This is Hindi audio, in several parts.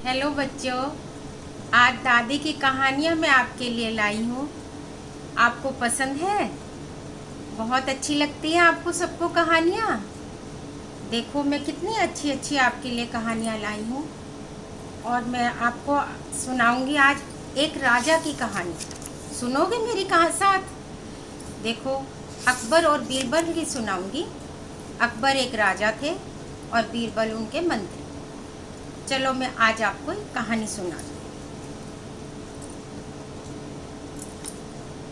हेलो बच्चों, आज दादी की कहानियाँ मैं आपके लिए लाई हूँ। आपको पसंद है? बहुत अच्छी लगती है आपको सबको कहानियाँ। देखो मैं कितनी अच्छी अच्छी आपके लिए कहानियाँ लाई हूँ और मैं आपको सुनाऊंगी आज एक राजा की कहानी। सुनोगे मेरी कहा साथ? देखो, अकबर और बीरबल की सुनाऊंगी। अकबर एक राजा थे और बीरबल उनके मंत्री। चलो मैं आज आपको एक कहानी सुना।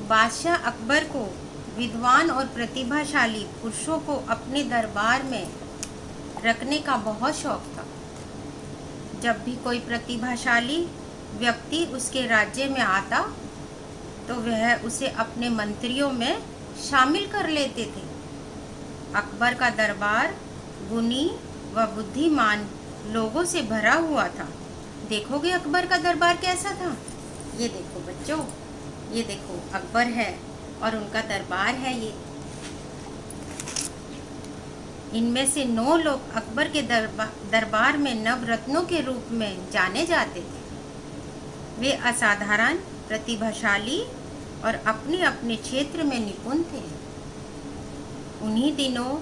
बादशाह अकबर को विद्वान और प्रतिभाशाली पुरुषों को अपने दरबार में रखने का बहुत शौक था। जब भी कोई प्रतिभाशाली व्यक्ति उसके राज्य में आता तो वह उसे अपने मंत्रियों में शामिल कर लेते थे। अकबर का दरबार गुणी व बुद्धिमान लोगों से भरा हुआ था। देखोगे अकबर का दरबार कैसा था? ये देखो बच्चों, ये देखो अकबर है और उनका दरबार है। ये इनमें से 9 लोग अकबर के दरबार में नवरत्नों के रूप में जाने जाते थे। वे असाधारण, प्रतिभाशाली और अपने अपने क्षेत्र में निपुण थे। उन्हीं दिनों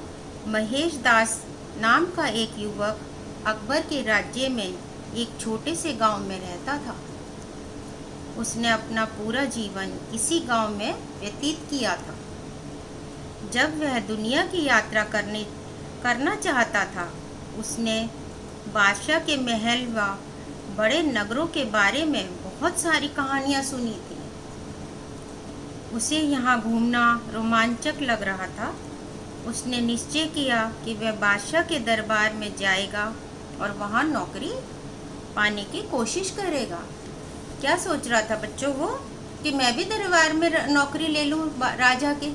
महेश दास नाम का एक युवक अकबर के राज्य में एक छोटे से गांव में रहता था। उसने अपना पूरा जीवन इसी गांव में व्यतीत किया था। जब वह दुनिया की यात्रा करना चाहता था, उसने बादशाह के महल व बड़े नगरों के बारे में बहुत सारी कहानियां सुनी थी। उसे यहाँ घूमना रोमांचक लग रहा था। उसने निश्चय किया कि वह बादशाह के दरबार में जाएगा और वहाँ नौकरी पाने की कोशिश करेगा। क्या सोच रहा था बच्चों वो कि मैं भी दरबार में नौकरी ले लूं राजा के।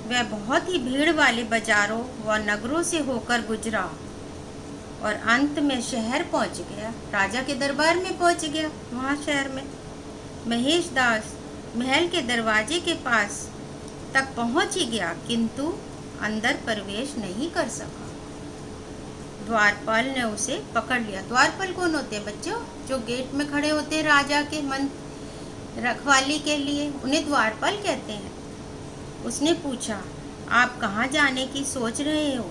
वह बहुत ही भीड़ वाले बाजारों व नगरों से होकर गुजरा और अंत में शहर पहुंच गया। राजा के दरबार में पहुंच गया। वहाँ शहर में महेश दास महल के दरवाजे के पास तक पहुंच ही गया, किंतु अंदर प्रवेश नहीं कर सका। द्वारपाल ने उसे पकड़ लिया। द्वारपाल कौन होते हैं बच्चों? जो गेट में खड़े होते हैं राजा के रखवाली के लिए, उन्हें द्वारपाल कहते हैं। उसने पूछा, आप कहाँ जाने की सोच रहे हो?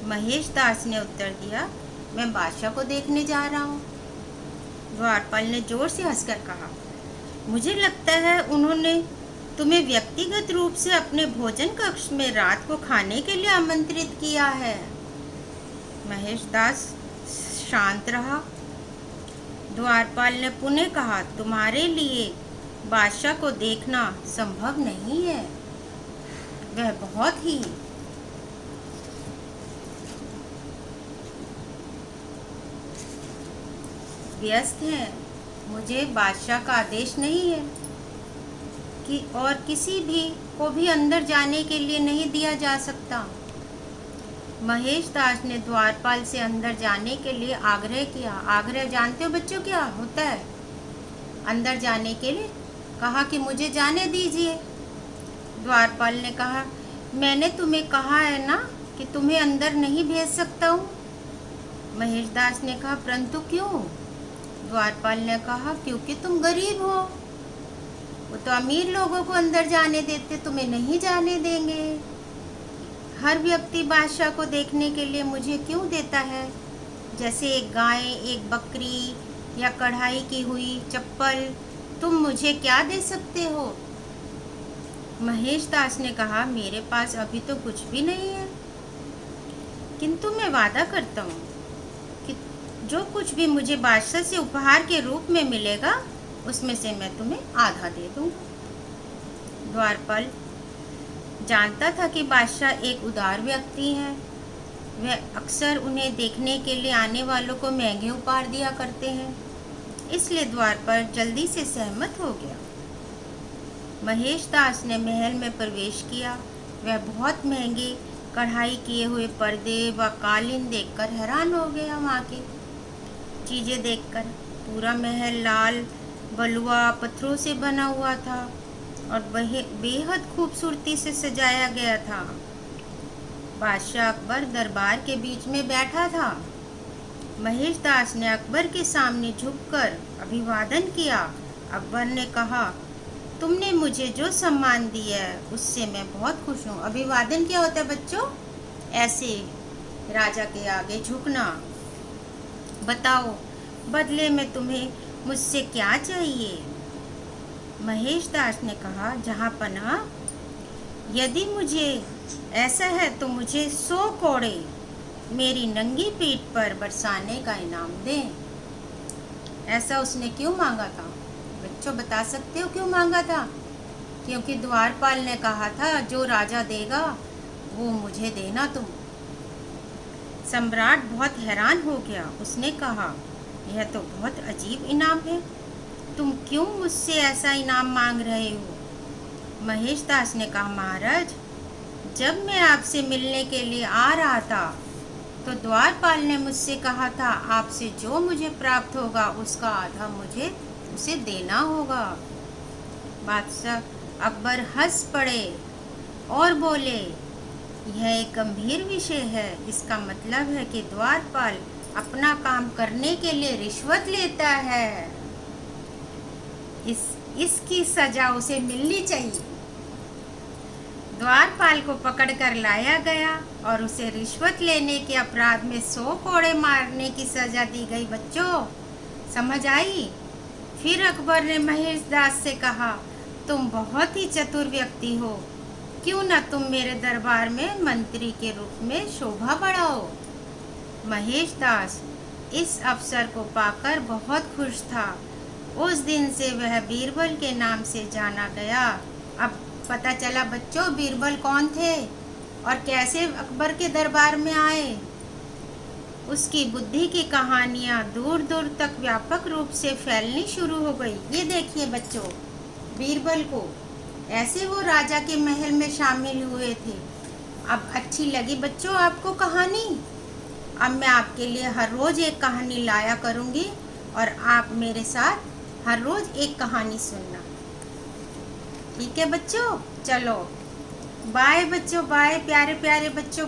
महेश दास ने उत्तर दिया, मैं बादशाह को देखने जा रहा हूँ। द्वारपाल ने जोर से हंसकर कहा, मुझे लगता है उन्होंने तुम्हें व्यक्तिगत रूप से अपने भोजन कक्ष में रात को खाने के लिए आमंत्रित किया है। महेश दास शांत रहा। द्वारपाल ने पुनः कहा, तुम्हारे लिए बादशाह को देखना संभव नहीं है। वह बहुत ही व्यस्त है। मुझे बादशाह का आदेश नहीं है कि और किसी भी को भी अंदर जाने के लिए नहीं दिया जा सकता। महेश दास ने द्वारपाल से अंदर जाने के लिए आग्रह किया। आग्रह जानते हो बच्चों क्या होता है? अंदर जाने के लिए कहा कि मुझे जाने दीजिए। द्वारपाल ने कहा, मैंने तुम्हें कहा है ना कि तुम्हें अंदर नहीं भेज सकता हूँ। महेश दास ने कहा, परंतु क्यों? द्वारपाल ने कहा, क्योंकि तुम गरीब हो। वो तो अमीर लोगों को अंदर जाने देते, तुम्हें नहीं जाने देंगे। हर व्यक्ति बादशाह को देखने के लिए मुझे क्यों देता है? जैसे एक गाय, एक बकरी या कढ़ाई की हुई चप्पल, तुम मुझे क्या दे सकते हो? महेश दास ने कहा, मेरे पास अभी तो कुछ भी नहीं है, किंतु मैं वादा करता हूँ कि जो कुछ भी मुझे बादशाह से उपहार के रूप में मिलेगा उसमें से मैं तुम्हें आधा दे दूँगा। द्वारपाल जानता था कि बादशाह एक उदार व्यक्ति है। वह अक्सर उन्हें देखने के लिए आने वालों को महंगे उपहार दिया करते हैं, इसलिए द्वारपाल जल्दी से सहमत हो गया। महेश दास ने महल में प्रवेश किया। वह बहुत महंगे कढ़ाई किए हुए पर्दे व कालीन देखकर हैरान हो गया। वहाँ की चीज़ें देखकर पूरा महल लाल बलुआ पत्थरों से बना हुआ था और वह बेहद खूबसूरती से सजाया गया था। बादशाह अकबर दरबार के बीच में बैठा था। महेश दास ने अकबर के सामने झुककर अभिवादन किया। अकबर ने कहा, तुमने मुझे जो सम्मान दिया है उससे मैं बहुत खुश हूँ। अभिवादन क्या होता है बच्चों? ऐसे राजा के आगे झुकना। बताओ बदले में तुम्हें मुझसे क्या चाहिए? महेश दास ने कहा, जहाँ पनाह, यदि मुझे ऐसा है तो मुझे 100 कोड़े मेरी नंगी पीठ पर बरसाने का इनाम दें। ऐसा उसने क्यों मांगा था? बच्चों बता सकते हो क्यों मांगा था? क्योंकि द्वारपाल ने कहा था, जो राजा देगा वो मुझे देना तुम। सम्राट बहुत हैरान हो गया। उसने कहा, यह तो बहुत अजीब इनाम है। तुम क्यों मुझसे ऐसा इनाम मांग रहे हो? महेश दास ने कहा, महाराज, जब मैं आपसे मिलने के लिए आ रहा था तो द्वारपाल ने मुझसे कहा था, आपसे जो मुझे प्राप्त होगा उसका आधा मुझे उसे देना होगा। बादशाह अकबर हंस पड़े और बोले, यह एक गंभीर विषय है। इसका मतलब है कि द्वारपाल अपना काम करने के लिए रिश्वत लेता है। इसकी सजा उसे मिलनी चाहिए। द्वारपाल को पकड़कर लाया गया और उसे रिश्वत लेने के अपराध में 100 कोड़े मारने की सजा दी गई। बच्चों समझ आई? फिर अकबर ने महेश दास से कहा, तुम बहुत ही चतुर व्यक्ति हो, क्यों न तुम मेरे दरबार में मंत्री के रूप में शोभा बढ़ाओ। महेश दास इस अवसर को पाकर बहुत खुश था। उस दिन से वह बीरबल के नाम से जाना गया। अब पता चला बच्चों बीरबल कौन थे और कैसे अकबर के दरबार में आए। उसकी बुद्धि की कहानियाँ दूर दूर तक व्यापक रूप से फैलनी शुरू हो गई। ये देखिए बच्चों, बीरबल को ऐसे वो राजा के महल में शामिल हुए थे। अब अच्छी लगी बच्चों आपको कहानी? अब मैं आपके लिए हर रोज़ एक कहानी लाया करूँगी और आप मेरे साथ हर रोज़ एक कहानी सुनना। ठीक है बच्चों? चलो बाय बच्चों, बाय प्यारे प्यारे बच्चों।